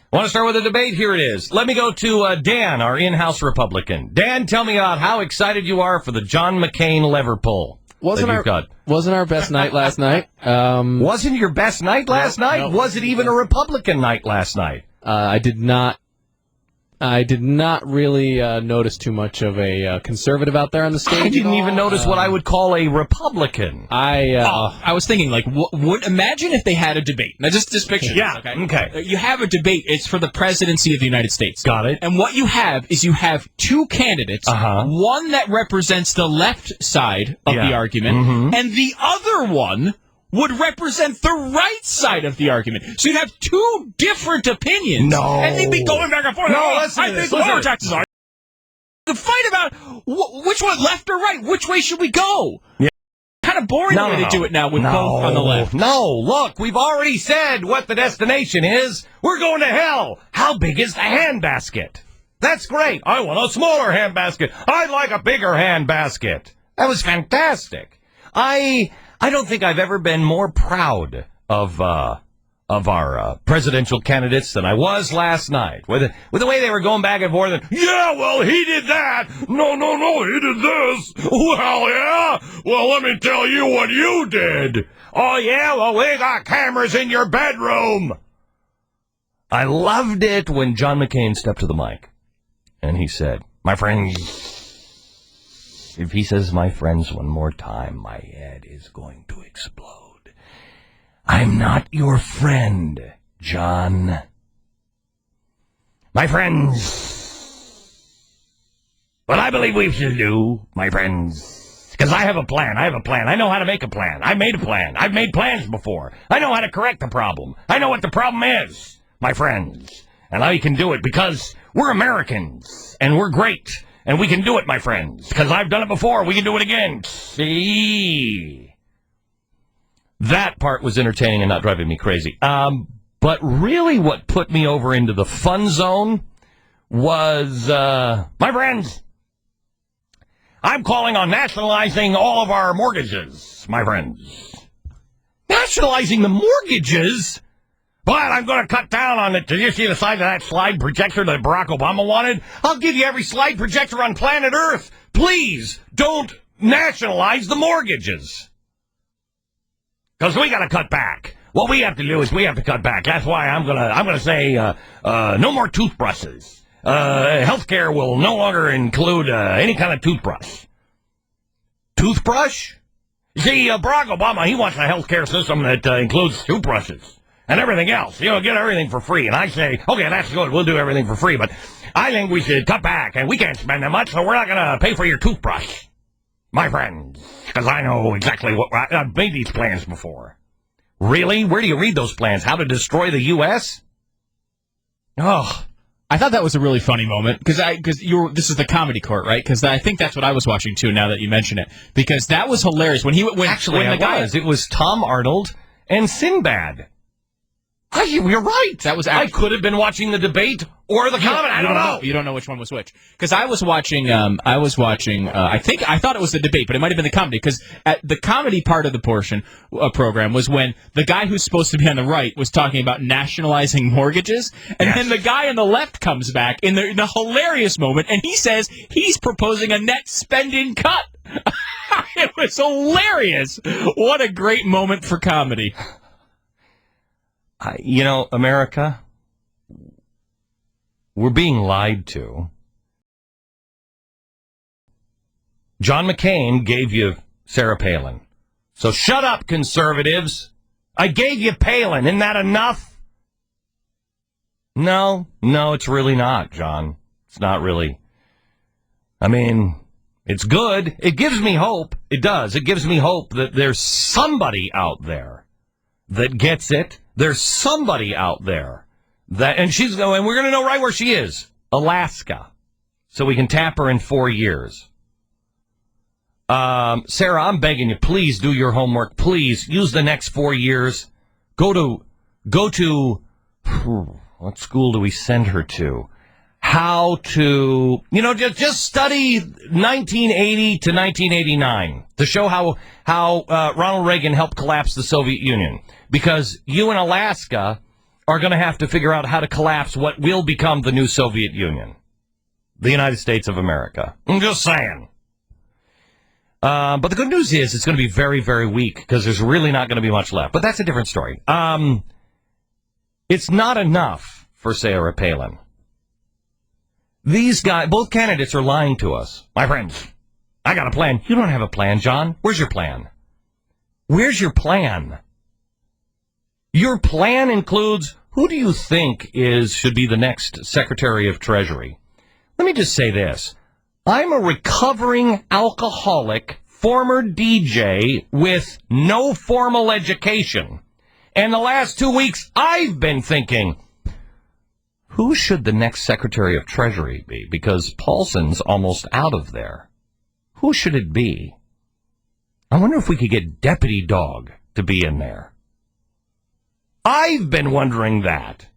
Want to start with a debate? Here it is. Let me go to Dan, our in-house Republican. Dan, tell me about how excited you are for the John McCain lever pull. Wasn't our best night last night? Wasn't your best night last night? No. Was it even a Republican night last night? I did not really notice too much of a conservative out there on the stage. I didn't even notice what I would call a Republican. I was thinking, like, imagine if they had a debate. Now, just picture this, okay. You have a debate. It's for the presidency of the United States. Got it. And what you have is two candidates, one that represents the left side of the argument, and the other one would represent the right side of the argument. So you'd have two different opinions. No. And they'd be going back and forth. I think lower taxes are. The fight about which one, left or right, which way should we go? Yeah. Kind of boring the way they do it now with both on the left. No, look, we've already said what the destination is. We're going to hell. How big is the handbasket? That's great. I want a smaller handbasket. I'd like a bigger handbasket. That was fantastic. I don't think I've ever been more proud of our presidential candidates than I was last night. With the way they were going back and forth. And, yeah, well, he did that. No, he did this. Well, yeah. Well, let me tell you what you did. Oh, yeah, well, we got cameras in your bedroom. I loved it when John McCain stepped to the mic. And he said, my friends, if he says my friends one more time, my head is going to explode. I'm not your friend, John. My friends. What I believe we should do, my friends, because I have a plan. I know how to make a plan. I made a plan. I've made plans before. I know how to correct the problem. I know what the problem is, my friends. And I can do it because we're Americans, and we're great. And we can do it, my friends, because I've done it before. We can do it again. See? That part was entertaining and not driving me crazy. But really what put me over into the fun zone was, my friends, I'm calling on nationalizing all of our mortgages, my friends. Nationalizing the mortgages? But I'm going to cut down on it. Did you see the side of that slide projector that Barack Obama wanted? I'll give you every slide projector on planet Earth. Please don't nationalize the mortgages. Because we got to cut back. What we have to do is we have to cut back. That's why I'm gonna say no more toothbrushes. Healthcare will no longer include any kind of toothbrush. Toothbrush? See, Barack Obama, he wants a healthcare system that includes toothbrushes. And everything else. Get everything for free. And I say, okay, that's good. We'll do everything for free. But I think we should cut back. And we can't spend that much, so we're not going to pay for your toothbrush. My friends. Because I know exactly what... I've made these plans before. Really? Where do you read those plans? How to destroy the U.S.? Oh, I thought that was a really funny moment. Because this is the Comedy Court, right? Because I think that's what I was watching, too, now that you mention it. Because that was hilarious. It was Tom Arnold and Sinbad. You're right. I could have been watching the debate or the comedy. I don't know. You don't know which one was which. Because I was watching. I thought it was the debate, but it might have been the comedy. Because the comedy part of the program was when the guy who's supposed to be on the right was talking about nationalizing mortgages, and then the guy on the left comes back in the hilarious moment, and he says he's proposing a net spending cut. It was hilarious. What a great moment for comedy. America, we're being lied to. John McCain gave you Sarah Palin. So shut up, conservatives. I gave you Palin. Isn't that enough? No, it's really not, John. It's not really. I mean, it's good. It gives me hope. It does. It gives me hope that there's somebody out there that gets it. There's somebody out there and she's going, and we're going to know right where she is. Alaska. So we can tap her in 4 years. Sarah, I'm begging you, please do your homework. Please use the next 4 years. Go to, what school do we send her to? How to, just study 1980 to 1989 to show how Ronald Reagan helped collapse the Soviet Union. Because you in Alaska are going to have to figure out how to collapse what will become the new Soviet Union. The United States of America. I'm just saying. But the good news is it's going to be very, very weak because there's really not going to be much left. But that's a different story. It's not enough for Sarah Palin. These guys, both candidates are lying to us. My friends, I got a plan. You don't have a plan, John. Where's your plan? Where's your plan? Your plan includes, who do you think should be the next Secretary of Treasury? Let me just say this. I'm a recovering alcoholic, former DJ with no formal education. And the last 2 weeks, I've been thinking, who should the next Secretary of Treasury be? Because Paulson's almost out of there. Who should it be? I wonder if we could get Deputy Dog to be in there. I've been wondering that.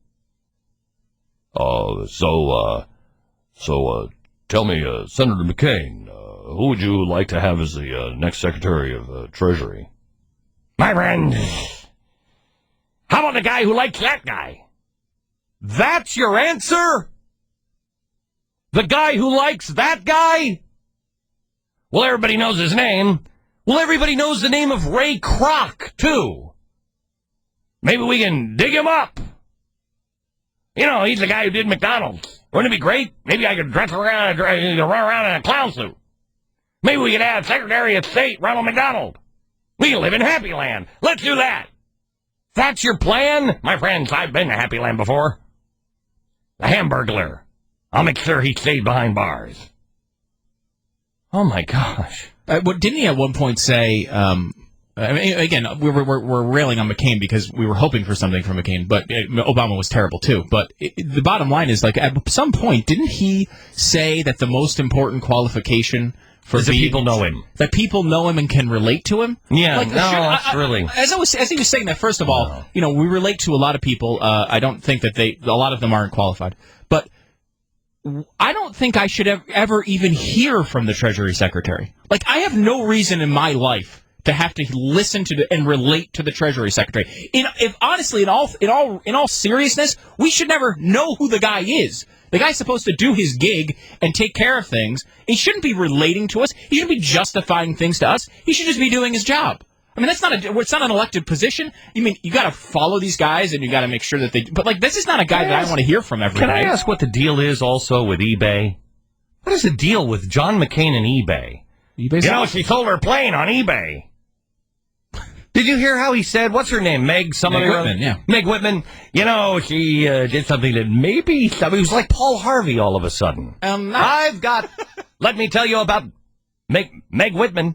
So tell me, Senator McCain, who would you like to have as the next Secretary of Treasury? My friend, how about the guy who likes that guy? That's your answer? The guy who likes that guy? Well, everybody knows his name. Well, everybody knows the name of Ray Kroc, too. Maybe we can dig him up. You know, he's the guy who did McDonald's. Wouldn't it be great? Maybe I could run around in a clown suit. Maybe we could have Secretary of State Ronald McDonald. We can live in Happy Land. Let's do that. That's your plan? My friends, I've been to Happy Land before. The Hamburglar. I'll make sure he stayed behind bars. Oh, my gosh. Didn't he at one point say... I mean, again, we're railing on McCain because we were hoping for something from McCain, but Obama was terrible too. But the bottom line is, like, at some point, didn't he say that the most important qualification for is that people know him, and can relate to him? Yeah, like, that's really. As he was saying that, first of all, we relate to a lot of people. I don't think that a lot of them aren't qualified, but I don't think I should ever even hear from the Treasury Secretary. Like, I have no reason in my life to have to listen to and relate to the Treasury Secretary. Honestly, in all seriousness, we should never know who the guy is. The guy's supposed to do his gig and take care of things. He shouldn't be relating to us. He shouldn't be justifying things to us. He should just be doing his job. I mean, it's not an elected position. You mean you got to follow these guys and you got to make sure that they. But like, this is not a guy that I want to hear from every day. Can I ask what the deal is also with eBay? What is the deal with John McCain and eBay? She sold her plane on eBay. Did you hear how he said, what's her name, Meg Whitman, yeah. Meg Whitman. She did something that maybe, he was like Paul Harvey all of a sudden. Let me tell you about Meg Whitman.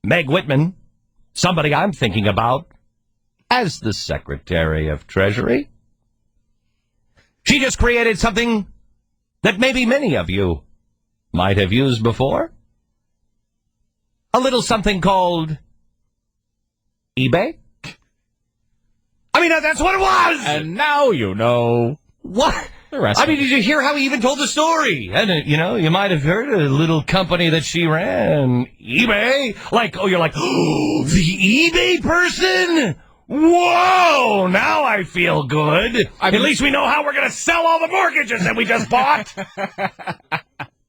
Meg Whitman, somebody I'm thinking about as the Secretary of Treasury. She just created something that maybe many of you might have used before. A little something called eBay? I mean, that's what it was! And now you know. What? I mean, did you hear how he even told the story? And, you might have heard a little company that she ran, eBay. You're like, oh, the eBay person? Whoa, now I feel good. At least we know how we're going to sell all the mortgages that we just bought.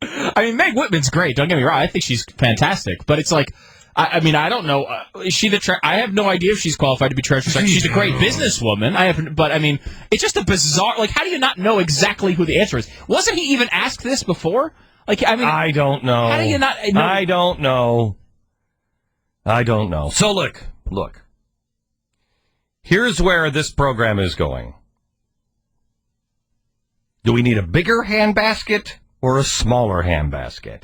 I mean, Meg Whitman's great. Don't get me wrong. I think she's fantastic. But it's like, I mean, I don't know. Is she I have no idea if she's qualified to be Treasury Secretary. She's a great businesswoman. But I mean, it's just a bizarre. Like, how do you not know exactly who the answer is? Wasn't he even asked this before? Like, I mean, I don't know. How do you not know? I don't know. So look. Here's where this program is going. Do we need a bigger handbasket or a smaller handbasket?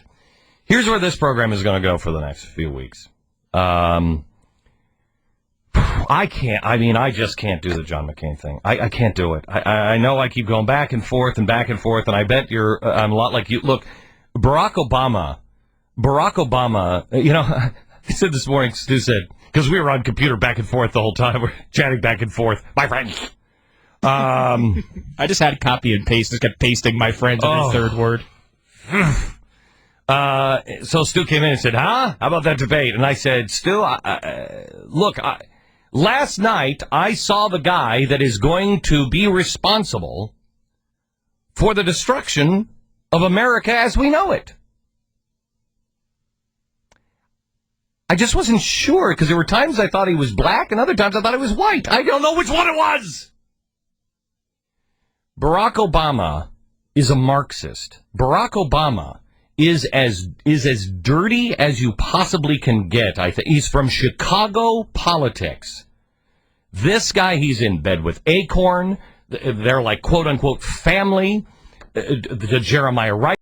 Here's where this program is going to go for the next few weeks. I just can't do the John McCain thing. I can't do it. I know I keep going back and forth, and I bet I'm a lot like you. Look, Barack Obama, I said this morning, Stu said, because we were on computer back and forth the whole time, we're chatting back and forth, my friends. I just had copy and paste, just kept pasting my friends every third word. So Stu came in and said, how about that debate? And I said, Stu, look, Last night, I saw the guy that is going to be responsible for the destruction of America as we know it. I just wasn't sure, because there were times I thought he was black, and other times I thought he was white. I don't know which one it was! Barack Obama is a Marxist. Barack Obama is as dirty as you possibly can get. I think he's from Chicago politics. This guy, he's in bed with Acorn. They're like quote unquote family. The Jeremiah Wright.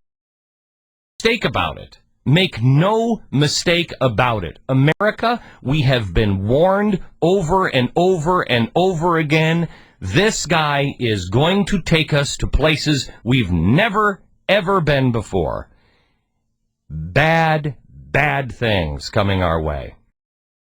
Mistake about it. Make no mistake about it. America, we have been warned over and over and over again. This guy is going to take us to places we've never, ever been before. Bad, bad things coming our way.